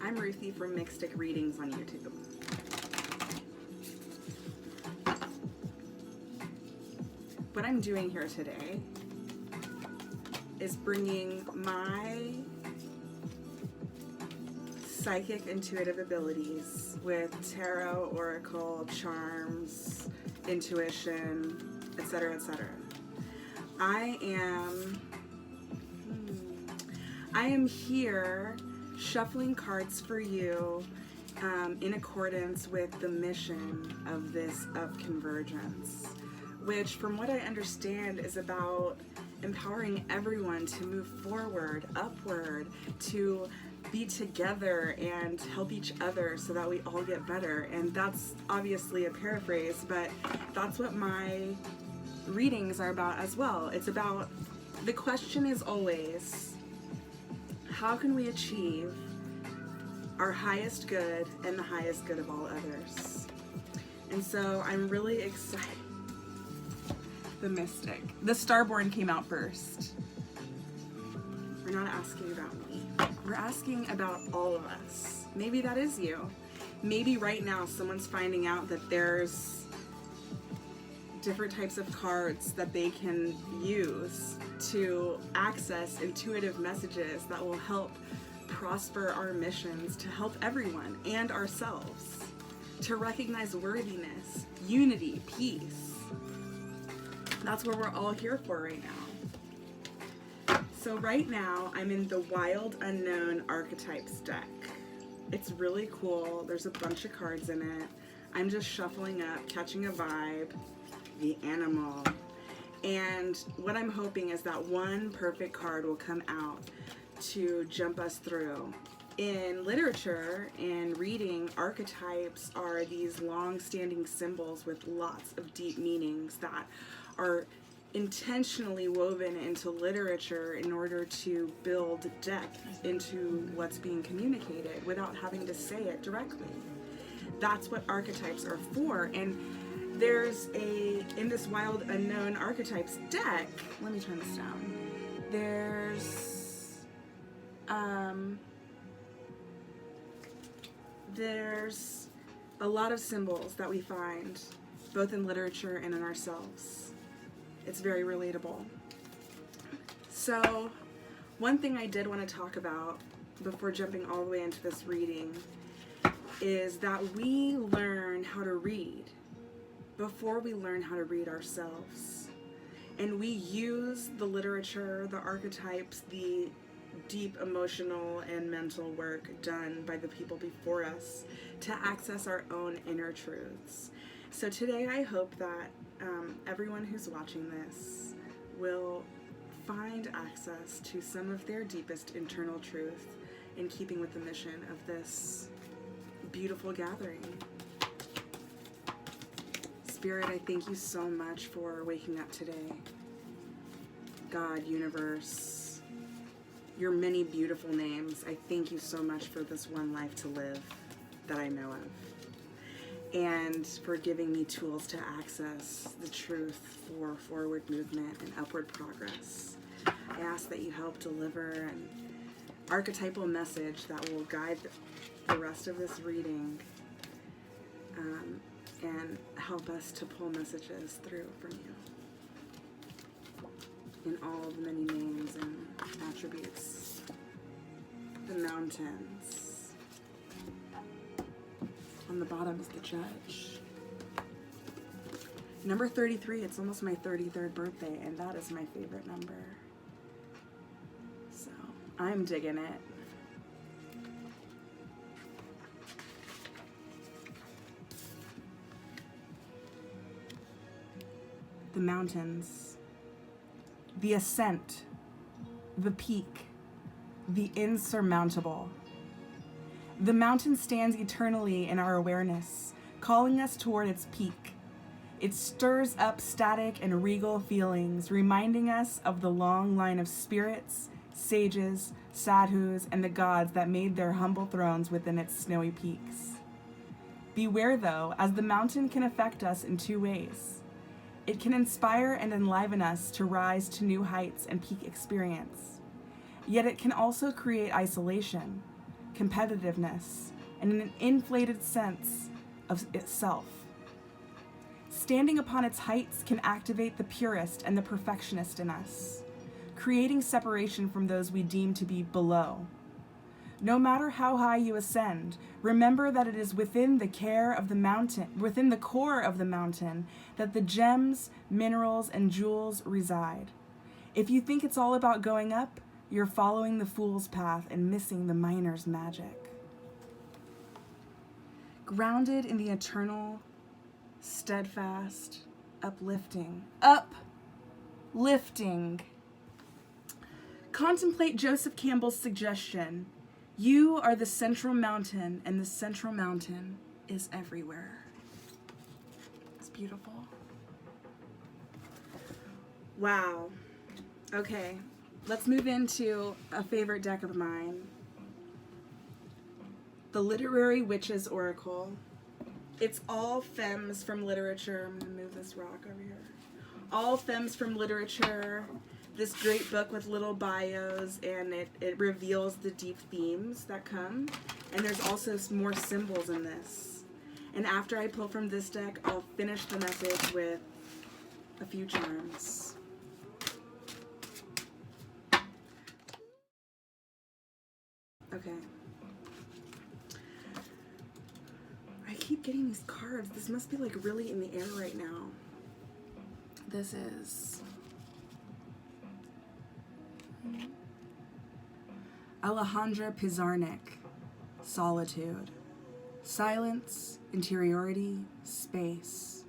I'm Ruthie from Mixtic Readings on YouTube. What I'm doing here today is bringing my psychic intuitive abilities with tarot, oracle, charms, intuition, etc., etc. I am here shuffling cards for you in accordance with the mission of Convergence, which from what I understand is about empowering everyone to move forward, upward, to be together and help each other so that we all get better. And that's obviously a paraphrase, but that's what my readings are about as well. It's about, the question is always, how can we achieve our highest good and the highest good of all others? And so I'm really excited. The Mystic. The Starborn came out first. We're not asking about me. We're asking about all of us. Maybe that is you. Maybe right now someone's finding out that there's different types of cards that they can use to access intuitive messages that will help prosper our missions, to help everyone and ourselves, to recognize worthiness, unity, peace. That's what we're all here for right now. So right now, I'm in the Wild Unknown Archetypes deck. It's really cool. There's a bunch of cards in it. I'm just shuffling up, catching a vibe, the animal. And what I'm hoping is that one perfect card will come out to jump us through. In literature and reading, archetypes are these long-standing symbols with lots of deep meanings that are intentionally woven into literature in order to build depth into what's being communicated without having to say it directly. That's what archetypes are for. And there's in this Wild Unknown Archetypes deck, let me turn this down. There's a lot of symbols that we find both in literature and in ourselves. It's very relatable. So one thing I did want to talk about before jumping all the way into this reading is that we learn how to read before we learn how to read ourselves. And we use the literature, the archetypes, the deep emotional and mental work done by the people before us to access our own inner truths. So today I hope that everyone who's watching this will find access to some of their deepest internal truth in keeping with the mission of this beautiful gathering. Spirit, I thank you so much for waking up today. God, universe, your many beautiful names, I thank you so much for this one life to live that I know of, and for giving me tools to access the truth for forward movement and upward progress. I ask that you help deliver an archetypal message that will guide the rest of this reading and help us to pull messages through from you in all the many names and attributes. The mountains. On the bottom is the Judge. Number 33, it's almost my 33rd birthday, and that is my favorite number. So, I'm digging it. The mountains. The ascent. The peak. The insurmountable. The mountain stands eternally in our awareness, calling us toward its peak. It stirs up static and regal feelings, reminding us of the long line of spirits, sages, sadhus, and the gods that made their humble thrones within its snowy peaks. Beware, though, as the mountain can affect us in two ways. It can inspire and enliven us to rise to new heights and peak experience. Yet it can also create isolation, competitiveness, and an inflated sense of itself. Standing upon its heights can activate the purist and the perfectionist in us, creating separation from those we deem to be below. No matter how high you ascend, remember that it is within the core of the mountain, that the gems, minerals, and jewels reside. If you think it's all about going up, you're following the fool's path and missing the miner's magic. Grounded in the eternal, steadfast, uplifting. Contemplate Joseph Campbell's suggestion. You are the central mountain, and the central mountain is everywhere. It's beautiful. Wow. Okay, let's move into a favorite deck of mine. The Literary Witches Oracle. It's all femmes from literature. I'm gonna move this rock over here. All femmes from literature. This great book with little bios, and it reveals the deep themes that come. And there's also more symbols in this. And after I pull from this deck, I'll finish the message with a few charms. Okay. I keep getting these cards. This must be like really in the air right now. This is Alejandra Pizarnik, Solitude. Silence, interiority, space.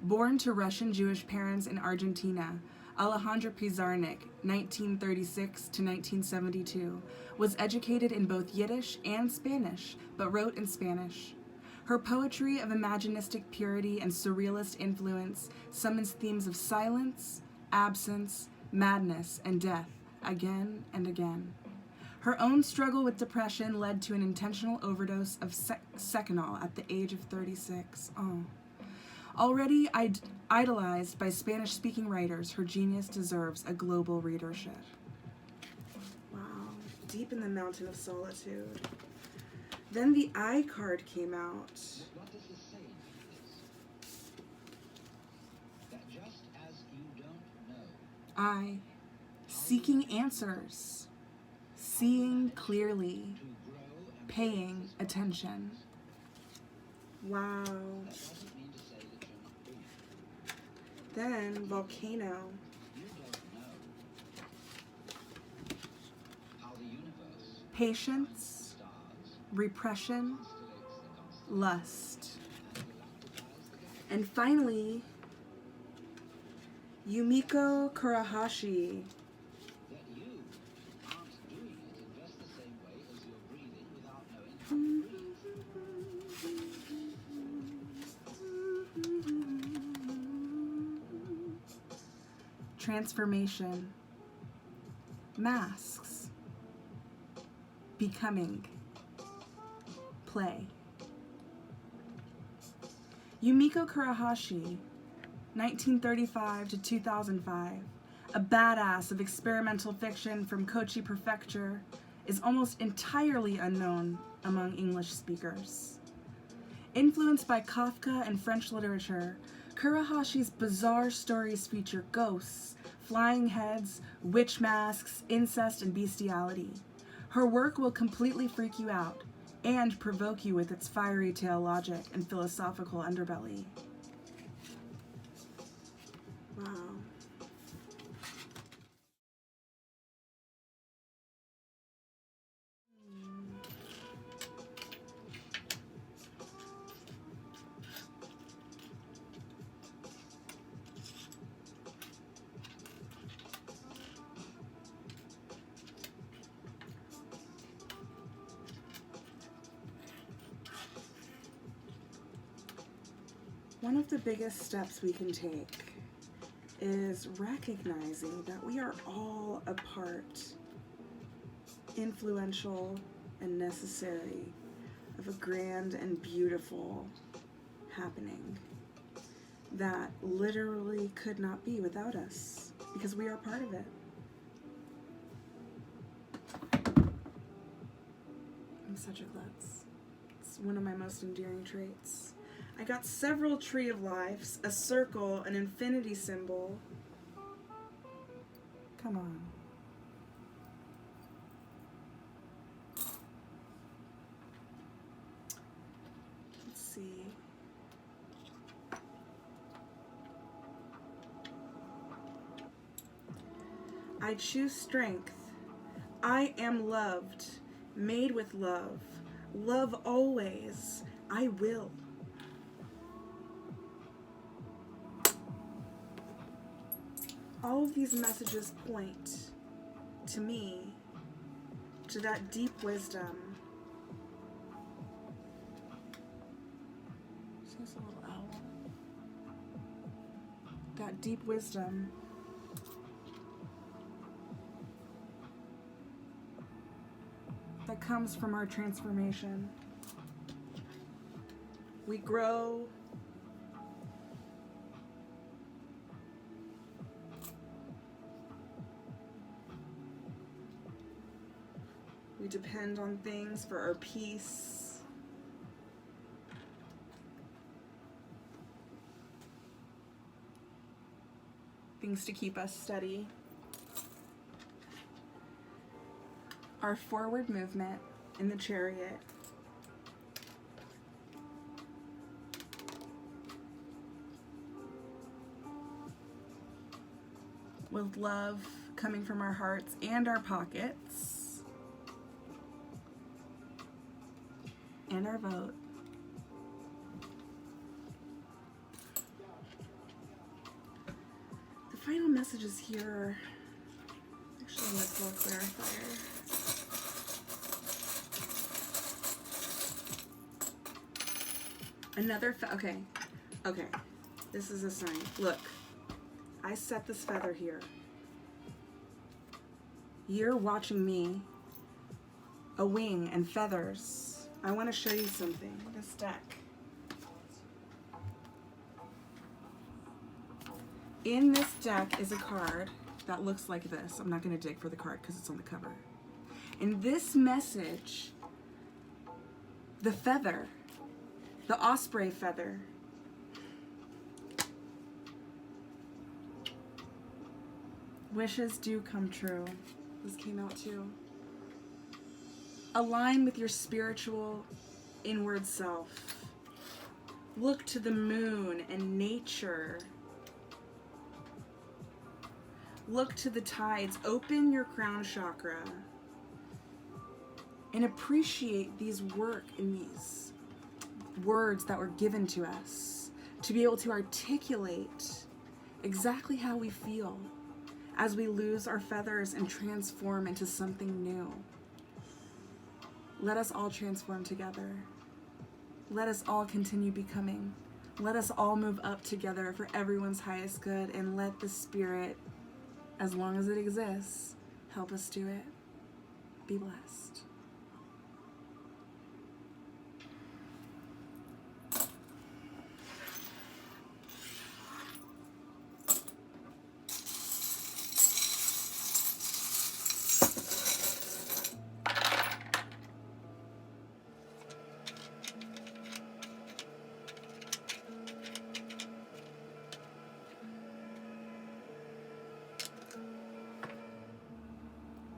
Born to Russian Jewish parents in Argentina, Alejandra Pizarnik, 1936 to 1972, was educated in both Yiddish and Spanish, but wrote in Spanish. Her poetry of imaginistic purity and surrealist influence summons themes of silence, absence, madness, and death again and again. Her own struggle with depression led to an intentional overdose of Seconal at the age of 36. Oh. Already idolized by Spanish-speaking writers, her genius deserves a global readership. Wow, deep in the mountain of solitude. Then the I card came out. What does it say? That just as you don't know. I, seeking answers, seeing clearly, paying attention. Wow. Then Volcano. You don't know how the universe, Patience, stars, repression, constellates the lust. And finally, Yumiko Kurahashi. that you aren't doing it in just the same way as you're breathing without knowing how to breathe. Transformation, masks, becoming, play. Yumiko Kurahashi, 1935 to 2005, a badass of experimental fiction from Kochi Prefecture, is almost entirely unknown among English speakers. Influenced by Kafka and French literature, Kurahashi's bizarre stories feature ghosts, flying heads, witch masks, incest, and bestiality. Her work will completely freak you out and provoke you with its fiery tale logic and philosophical underbelly. Wow. One of the biggest steps we can take is recognizing that we are all a part, influential and necessary, of a grand and beautiful happening that literally could not be without us, because we are part of it. I'm such a klutz. It's one of my most endearing traits. I got several tree of lives, a circle, an infinity symbol. Come on. Let's see. I choose strength. I am loved, made with love. Love always. I will. All of these messages point to me, to that deep wisdom. She's a little owl. That deep wisdom. That comes from our transformation. We grow. We depend on things for our peace. Things to keep us steady. Our forward movement in the chariot. With love coming from our hearts and our pockets. And our vote. The final messages here. Actually, let's do a clarifier. Another okay. This is a sign. Look, I set this feather here. You're watching me. A wing and feathers. I want to show you something. This deck. In this deck is a card that looks like this. I'm not going to dig for the card because it's on the cover. In this message, the feather, the osprey feather, wishes do come true. This came out too. Align with your spiritual inward self. Look to the moon and nature. Look to the tides. Open your crown chakra and appreciate these work and these words that were given to us to be able to articulate exactly how we feel as we lose our feathers and transform into something new. Let us all transform together. Let us all continue becoming. Let us all move up together for everyone's highest good, and let the Spirit, as long as it exists, help us do it. Be blessed.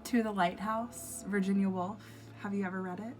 To the Lighthouse, Virginia Woolf. Have you ever read it?